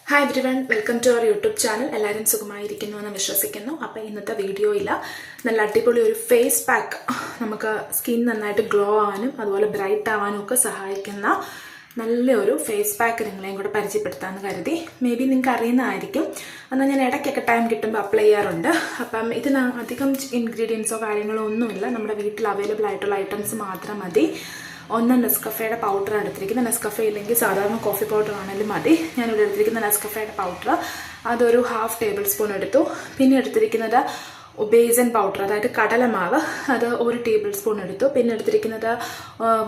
Hi everyone, welcome to our YouTube channel. എല്ലാവരും സുഖമായിരിക്കുന്നു എന്ന് വിശ്വസിക്കുന്നു. അപ്പോൾ ഇന്നത്തെ വീഡിയോയിൽ നല്ല അടിപൊളി ഒരു ഫേസ് പാക്ക് നമുക്ക് സ്കിൻ നന്നായിട്ട് ഗ്ലോ ആവാനും അതുപോലെ ബ്രൈറ്റ് ആവാനും ഒക്കെ സഹായിക്കുന്ന നല്ലൊരു ഫേസ് പാക്ക് നിങ്ങളെയും കൂടെ പരിചയപ്പെടുത്താമെന്ന് കരുതി. മേ ബി നിങ്ങൾക്ക് അറിയുന്നതായിരിക്കും. എന്നാൽ ഞാൻ ഇടയ്ക്കൊക്കെ ടൈം കിട്ടുമ്പോൾ അപ്ലൈ ചെയ്യാറുണ്ട്. അപ്പം ഇതിന് അധികം ഇൻഗ്രീഡിയൻസോ കാര്യങ്ങളോ ഒന്നുമില്ല. നമ്മുടെ വീട്ടിൽ അവൈലബിൾ ആയിട്ടുള്ള ഐറ്റംസ് മാത്രം മതി. ഒന്ന് നെസ്കഫയുടെ പൗഡർ എടുത്തിരിക്കുന്നത്. നെസ്കഫെ ഇല്ലെങ്കിൽ സാധാരണ കോഫി പൗഡർ ആണെങ്കിലും മതി. ഞാനിവിടെ എടുത്തിരിക്കുന്ന നെസ്കഫയുടെ പൗഡർ അതൊരു 1/2 ടേബിൾ സ്പൂൺ എടുത്തു. പിന്നെ എടുത്തിരിക്കുന്നത് ബേസൻ പൗഡർ, അതായത് കടലമാവ്, അത് 1 ടേബിൾ സ്പൂൺ എടുത്തു. പിന്നെ എടുത്തിരിക്കുന്നത്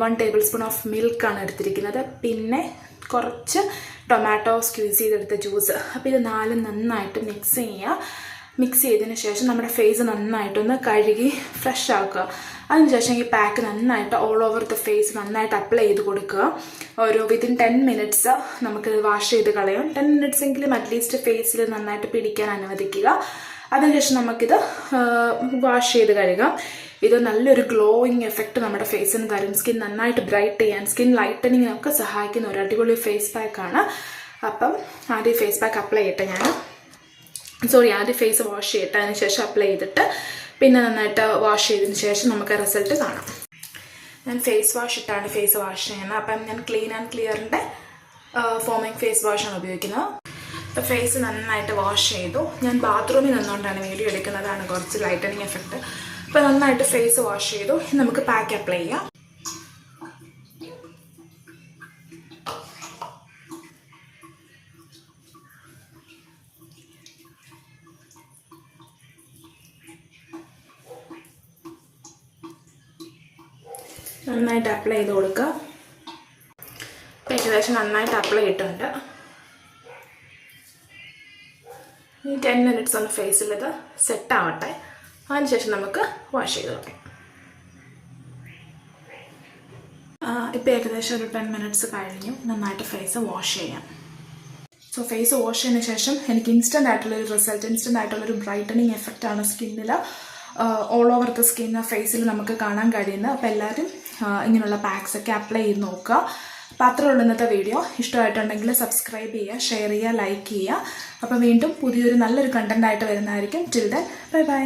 1 ടേബിൾ സ്പൂൺ ഓഫ് മിൽക്കാണ് എടുത്തിരിക്കുന്നത്. പിന്നെ കുറച്ച് ടൊമാറ്റോ സ്ക്വീസ് ചെയ്തെടുത്ത ജ്യൂസ്. അപ്പോൾ ഇത് നാലും നന്നായിട്ട് മിക്സ് ചെയ്യുക. മിക്സ് ചെയ്തതിന് ശേഷം നമ്മുടെ ഫേസ് നന്നായിട്ടൊന്ന് കഴുകി ഫ്രഷ് ആക്കുക. അതിനുശേഷം ഈ പാക്ക് നന്നായിട്ട് ഓൾ ഓവർ ദ ഫേസ് നന്നായിട്ട് അപ്ലൈ ചെയ്ത് കൊടുക്കുക. ഒരു വിത്തിൻ 10 മിനിറ്റ്സ് നമുക്ക് വാഷ് ചെയ്ത് കളയാം. 10 മിനിറ്റ്സ് എങ്കിലും അറ്റ്ലീസ്റ്റ് ഫേസിൽ നന്നായിട്ട് പിടിക്കാൻ അനുവദിക്കുക. അതിനുശേഷം നമുക്കിത് വാഷ് ചെയ്ത് കഴുകാം. ഇത് നല്ലൊരു ഗ്ലോയിങ് എഫക്റ്റ് നമ്മുടെ ഫേസിന് തരും. സ്കിൻ നന്നായിട്ട് ബ്രൈറ്റ് ചെയ്യാൻ, സ്കിൻ ലൈറ്റനിങ്ങിനൊക്കെ സഹായിക്കുന്ന ഒരു അടിപൊളി ഫേസ് പാക്കാണ്. അപ്പം ആദ്യം ഫേസ് പാക്ക് അപ്ലൈ ചെയ്യട്ടെ. ആദ്യം ഫേസ് വാഷ് ചെയ്തിട്ട് അതിന് ശേഷം അപ്ലൈ ചെയ്തിട്ട് പിന്നെ നന്നായിട്ട് വാഷ് ചെയ്തതിന് ശേഷം നമുക്ക് റിസൾട്ട് കാണാം. ഞാൻ ഫേസ് വാഷ് ഇട്ടാണ് ഫേസ് വാഷ് ചെയ്യുന്നത്. അപ്പം ഞാൻ ക്ലീൻ ആൻഡ് ക്ലിയറിൻ്റെ ഫോമിങ് ഫേസ് വാഷാണ് ഉപയോഗിക്കുന്നത്. അപ്പോൾ ഫേസ് നന്നായിട്ട് വാഷ് ചെയ്തു. ഞാൻ ബാത്റൂമിൽ നിന്നുകൊണ്ടാണ് വീഡിയോ എടുക്കുന്നതാണ് കുറച്ച് ലൈറ്റനിങ് എഫക്റ്റ്. അപ്പോൾ നന്നായിട്ട് ഫേസ് വാഷ് ചെയ്തു. നമുക്ക് പാക്ക് അപ്ലൈ ചെയ്യാം. നന്നായിട്ട് അപ്ലൈ ചെയ്ത് കൊടുക്കുക. ഏകദേശം നന്നായിട്ട് അപ്ലൈ ചെയ്തിട്ടുണ്ട്. ഈ 10 മിനിറ്റ്സ് ഒന്ന് ഫേസിൽ ഇത് സെറ്റ് ആവട്ടെ. അതിനുശേഷം നമുക്ക് വാഷ് ചെയ്ത് കൊടുക്കാം. ഇപ്പോൾ ഏകദേശം ഒരു 10 മിനിറ്റ്സ് കഴിഞ്ഞു. നന്നായിട്ട് ഫേസ് വാഷ് ചെയ്യാം. ഫേസ് വാഷ് ചെയ്തതിന് ശേഷം എനിക്ക് ഇൻസ്റ്റൻ്റ് ആയിട്ടുള്ളൊരു റിസൾട്ട്, ഇൻസ്റ്റൻ്റ് ആയിട്ടുള്ളൊരു ബ്രൈറ്റനിങ് എഫക്റ്റാണ് സ്കിന്നിൽ ഓൾ ഓവർ ദ സ്കിൻ ഫേസിൽ നമുക്ക് കാണാൻ കഴിയുന്നത്. അപ്പോൾ എല്ലാവരും ഇങ്ങനെയുള്ള പാക്സ് ഒക്കെ അപ്ലൈ ചെയ്ത് നോക്കുക. അപ്പോൾ അത്രേ ഉള്ളൂ ഇന്നത്തെ വീഡിയോ. ഇഷ്ടമായിട്ടുണ്ടെങ്കിൽ സബ്സ്ക്രൈബ് ചെയ്യുക, ഷെയർ ചെയ്യുക, ലൈക്ക് ചെയ്യുക. അപ്പോൾ വീണ്ടും പുതിയൊരു നല്ലൊരു കണ്ടൻ്റ് ആയിട്ട് വരുന്നതായിരിക്കും. Till then bye bye.